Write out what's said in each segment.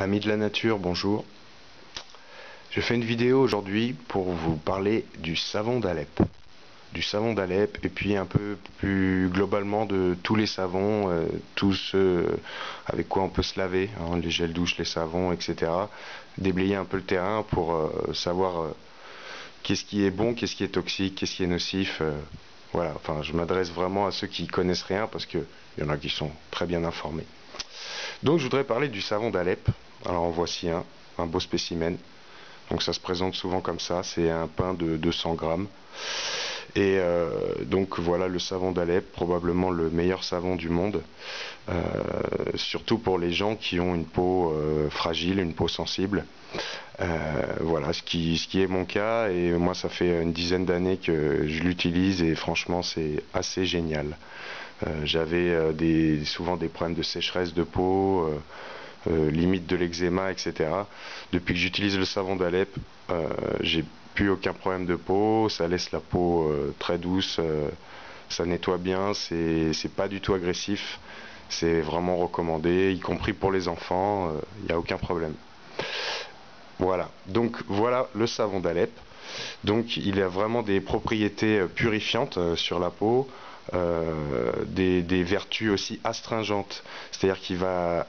Amis de la nature, bonjour. Je fais une vidéo aujourd'hui pour vous parler du savon d'Alep. Du savon d'Alep et puis un peu plus globalement de tous les savons, tous ceux avec quoi on peut se laver, hein, les gels douche, les savons, etc. Déblayer un peu le terrain pour savoir qu'est-ce qui est bon, qu'est-ce qui est toxique, qu'est-ce qui est nocif. Voilà, enfin je m'adresse vraiment à ceux qui connaissent rien parce qu'il y en a qui sont très bien informés. Donc je voudrais parler du savon d'Alep. Alors en voici un beau spécimen. Donc ça se présente souvent comme ça, c'est un pain de 200 grammes. Et donc voilà le savon d'Alep, probablement le meilleur savon du monde, surtout pour les gens qui ont une peau fragile, une peau sensible. Voilà ce qui est mon cas, et moi ça fait une dizaine d'années que je l'utilise et franchement c'est assez génial. J'avais souvent des problèmes de sécheresse de peau, limite de l'eczéma, etc. Depuis que j'utilise le savon d'Alep, j'ai plus aucun problème de peau, ça laisse la peau très douce, ça nettoie bien, c'est pas du tout agressif, c'est vraiment recommandé, y compris pour les enfants, il n'y a aucun problème. Voilà, donc voilà le savon d'Alep. Donc il a vraiment des propriétés purifiantes sur la peau, des vertus aussi astringentes, c'est-à-dire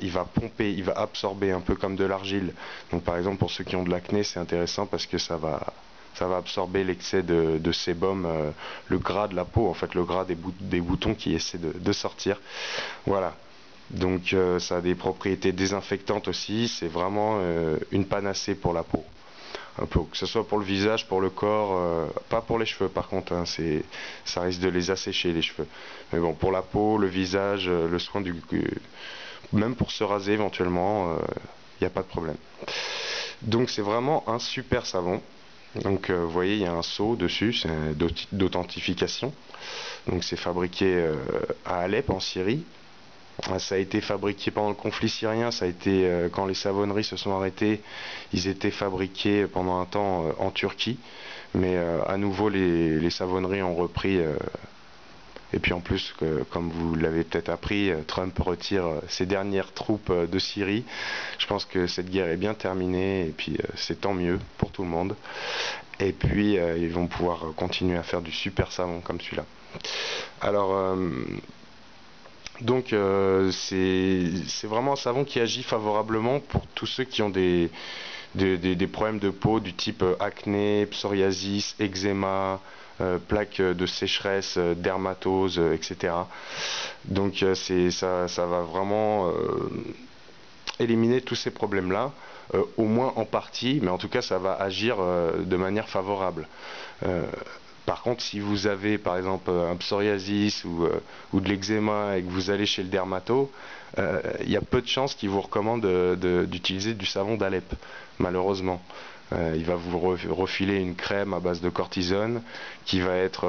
il va pomper, il va absorber un peu comme de l'argile. Donc par exemple pour ceux qui ont de l'acné, c'est intéressant parce que ça va absorber l'excès de sébum, le gras de la peau, en fait le gras des boutons qui essaient de sortir. Voilà. Donc ça a des propriétés désinfectantes aussi, c'est vraiment une panacée pour la peau. Un peu, que ce soit pour le visage, pour le corps, pas pour les cheveux par contre, hein, ça risque de les assécher les cheveux. Mais bon, pour la peau, le visage, le soin même pour se raser éventuellement, il n'y a pas de problème. Donc c'est vraiment un super savon. Donc vous voyez, il y a un sceau dessus, c'est d'authentification. Donc c'est fabriqué à Alep en Syrie. Ça a été fabriqué pendant le conflit syrien, ça a été quand les savonneries se sont arrêtées, ils étaient fabriqués pendant un temps en Turquie, mais à nouveau les savonneries ont repris, et puis en plus, comme vous l'avez peut-être appris, Trump retire ses dernières troupes de Syrie. Je pense que cette guerre est bien terminée, et puis c'est tant mieux pour tout le monde. Et puis ils vont pouvoir continuer à faire du super savon comme celui-là. Alors donc c'est vraiment un savon qui agit favorablement pour tous ceux qui ont des problèmes de peau du type acné, psoriasis, eczéma, plaques de sécheresse, dermatose, etc. Donc ça va vraiment éliminer tous ces problèmes-là, au moins en partie, mais en tout cas ça va agir de manière favorable. Par contre, si vous avez par exemple un psoriasis ou de l'eczéma et que vous allez chez le dermato, il y a peu de chances qu'il vous recommande d'utiliser du savon d'Alep, malheureusement. Il va vous refiler une crème à base de cortisone qui va être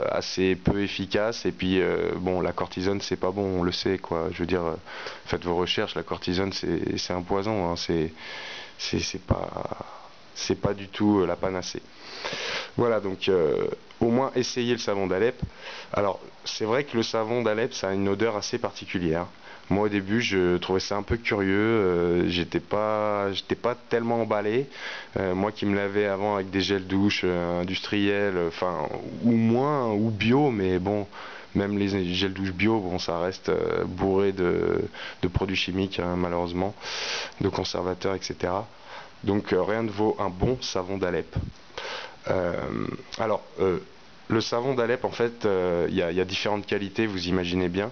assez peu efficace, et puis bon, la cortisone c'est pas bon, on le sait quoi. Je veux dire, faites vos recherches, la cortisone c'est un poison, hein, c'est pas du tout la panacée. Voilà, donc au moins essayez le savon d'Alep. Alors c'est vrai que le savon d'Alep ça a une odeur assez particulière. Moi au début je trouvais ça un peu curieux, j'étais pas tellement emballé. Moi qui me lavais avant avec des gels douche industriels, enfin ou moins ou bio, mais bon, même les gels douche bio, bon ça reste bourré de produits chimiques, hein, malheureusement, de conservateurs, etc. Donc rien ne vaut un bon savon d'Alep. Alors, le savon d'Alep, en fait, il y a différentes qualités, vous imaginez bien.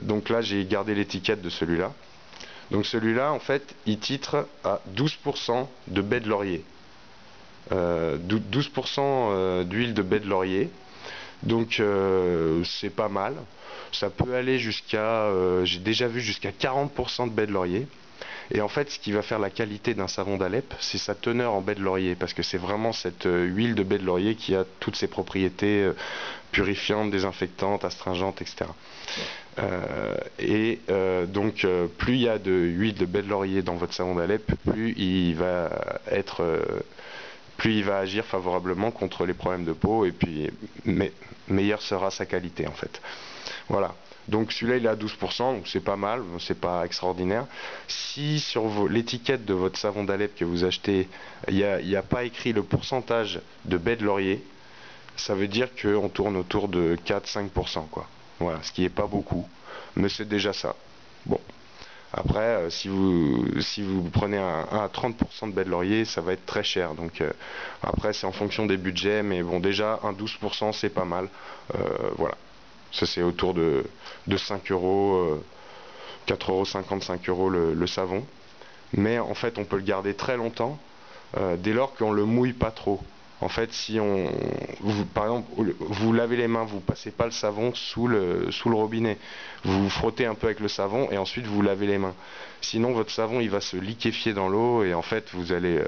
Donc là, j'ai gardé l'étiquette de celui-là. Donc celui-là, en fait, il titre à 12% de baie de laurier. 12% d'huile de baie de laurier. Donc c'est pas mal. Ça peut aller jusqu'à, j'ai déjà vu jusqu'à 40% de baie de laurier. Et en fait, ce qui va faire la qualité d'un savon d'Alep, c'est sa teneur en baie de laurier, parce que c'est vraiment cette huile de baie de laurier qui a toutes ses propriétés purifiantes, désinfectantes, astringentes, etc. Donc, plus il y a de huile de baie de laurier dans votre savon d'Alep, plus il va agir favorablement contre les problèmes de peau, et puis meilleure sera sa qualité en fait. Voilà. Donc celui-là il est à 12%, donc c'est pas mal, c'est pas extraordinaire. Si sur l'étiquette de votre savon d'Alep que vous achetez, il n'y a pas écrit le pourcentage de baies de laurier, ça veut dire qu'on tourne autour de 4-5%, quoi. Voilà, ce qui est pas beaucoup, mais c'est déjà ça. Bon. Après, si vous prenez un à 30% de baies de laurier, ça va être très cher. Donc après, c'est en fonction des budgets, mais bon, déjà un 12%, c'est pas mal. Voilà. Ça, c'est autour de 5 euros, 4,50 €, 5 euros le savon. Mais en fait, on peut le garder très longtemps dès lors qu'on le mouille pas trop. En fait, si par exemple, vous lavez les mains, vous passez pas le savon sous le robinet. Vous vous frottez un peu avec le savon et ensuite vous lavez les mains. Sinon, votre savon, il va se liquéfier dans l'eau et en fait, vous allez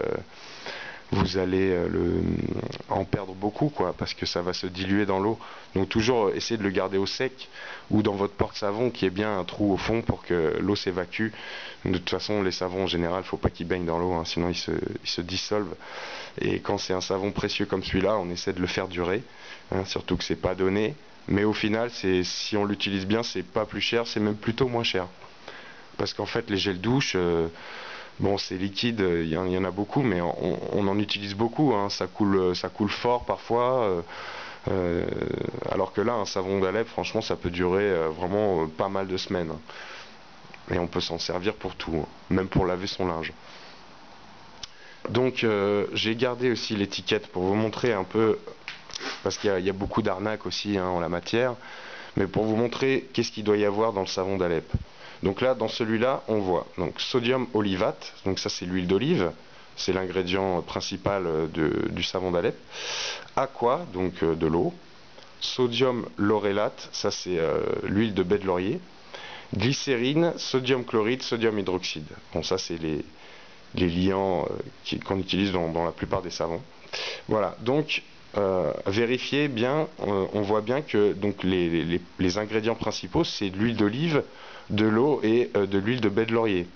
en perdre beaucoup, quoi, parce que ça va se diluer dans l'eau. Donc toujours essayez de le garder au sec ou dans votre porte-savon qui est bien un trou au fond pour que l'eau s'évacue. De toute façon, les savons en général, faut pas qu'ils baignent dans l'eau, hein, sinon ils se dissolvent. Et quand c'est un savon précieux comme celui-là, on essaie de le faire durer, hein, surtout que c'est pas donné. Mais au final, si on l'utilise bien, c'est pas plus cher, c'est même plutôt moins cher. Parce qu'en fait, les gels douche, bon, c'est liquide, il y en a beaucoup, mais on en utilise beaucoup, hein, ça coule fort parfois. Alors que là, un savon d'Alep, franchement, ça peut durer vraiment pas mal de semaines. Et on peut s'en servir pour tout, hein, même pour laver son linge. Donc, j'ai gardé aussi l'étiquette pour vous montrer un peu, parce qu'il y a beaucoup d'arnaques aussi, hein, en la matière, mais pour vous montrer qu'est-ce qu'il doit y avoir dans le savon d'Alep. Donc là, dans celui-là, on voit donc sodium olivate, donc ça c'est l'huile d'olive, c'est l'ingrédient principal du savon d'Alep. Aqua, donc de l'eau. Sodium laurélate, ça c'est l'huile de baie de laurier. Glycérine, sodium chloride, sodium hydroxyde. Bon, ça c'est les liants qu'on utilise dans la plupart des savons. Voilà, donc vérifiez bien, on voit bien que donc les ingrédients principaux c'est de l'huile d'olive, de l'eau et de l'huile de baie de laurier.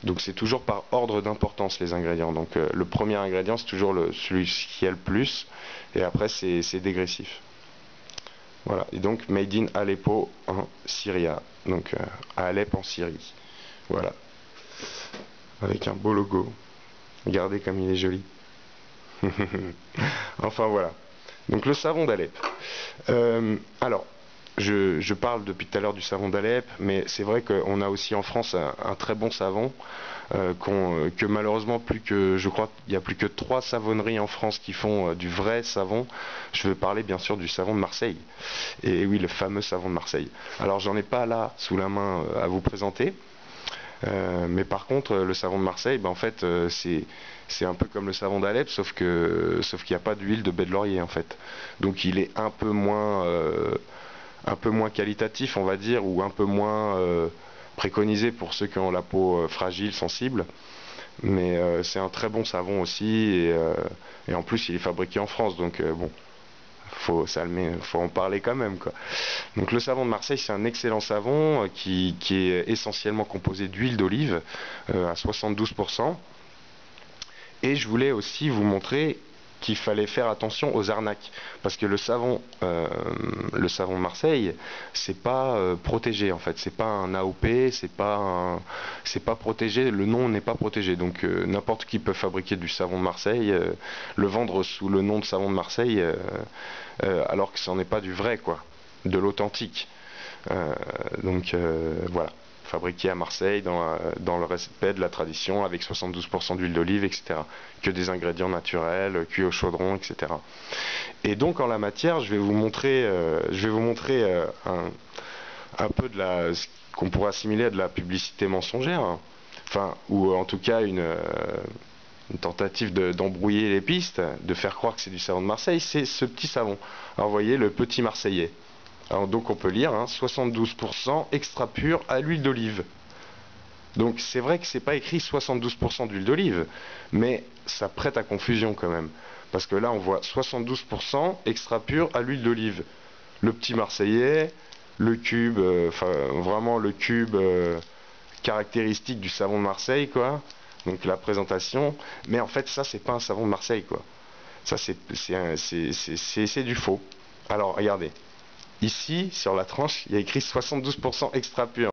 Donc c'est toujours par ordre d'importance les ingrédients. Donc le premier ingrédient c'est toujours celui qui a le plus et après c'est dégressif. Voilà, et donc made in Aleppo en Syria, donc à Alep en Syrie. Voilà, avec un beau logo. Regardez comme il est joli. Enfin voilà. Donc le savon d'Alep. Alors, je parle depuis tout à l'heure du savon d'Alep, mais c'est vrai qu'on a aussi en France un très bon savon que malheureusement je crois qu'il n'y a plus que 3 savonneries en France qui font du vrai savon. Je veux parler bien sûr du savon de Marseille. Et oui, le fameux savon de Marseille. Alors j'en ai pas là sous la main à vous présenter. Mais par contre, le savon de Marseille, ben, en fait, c'est un peu comme le savon d'Alep, sauf qu'il n'y a pas d'huile de baie de laurier, en fait. Donc il est un peu moins qualitatif, on va dire, ou un peu moins préconisé pour ceux qui ont la peau fragile, sensible. Mais c'est un très bon savon aussi, et en plus il est fabriqué en France, donc bon. Faut en parler quand même, quoi. Donc le savon de Marseille, c'est un excellent savon qui est essentiellement composé d'huile d'olive à 72%. Et je voulais aussi vous montrer qu'il fallait faire attention aux arnaques, parce que le savon de Marseille, c'est pas protégé en fait, c'est pas un AOP, c'est pas protégé, le nom n'est pas protégé, donc n'importe qui peut fabriquer du savon de Marseille, le vendre sous le nom de savon de Marseille, alors que ce n'est pas du vrai, quoi, de l'authentique. Donc voilà, fabriqué à Marseille dans le respect de la tradition avec 72% d'huile d'olive, etc. Que des ingrédients naturels, cuits au chaudron, etc. Et donc en la matière, je vais vous montrer un peu ce qu'on pourrait assimiler à de la publicité mensongère, hein. Enfin, ou en tout cas une tentative d'embrouiller les pistes, de faire croire que c'est du savon de Marseille, c'est ce petit savon. Alors vous voyez, le petit Marseillais. Alors, donc on peut lire, hein, 72% extra pur à l'huile d'olive. Donc c'est vrai que c'est pas écrit 72% d'huile d'olive, mais ça prête à confusion quand même. Parce que là on voit 72% extra pur à l'huile d'olive. Le petit Marseillais, le cube, enfin vraiment le cube caractéristique du savon de Marseille, quoi. Donc la présentation, mais en fait ça c'est pas un savon de Marseille, quoi. Ça c'est du faux. Alors regardez. Ici, sur la tranche, il y a écrit 72% extra pur.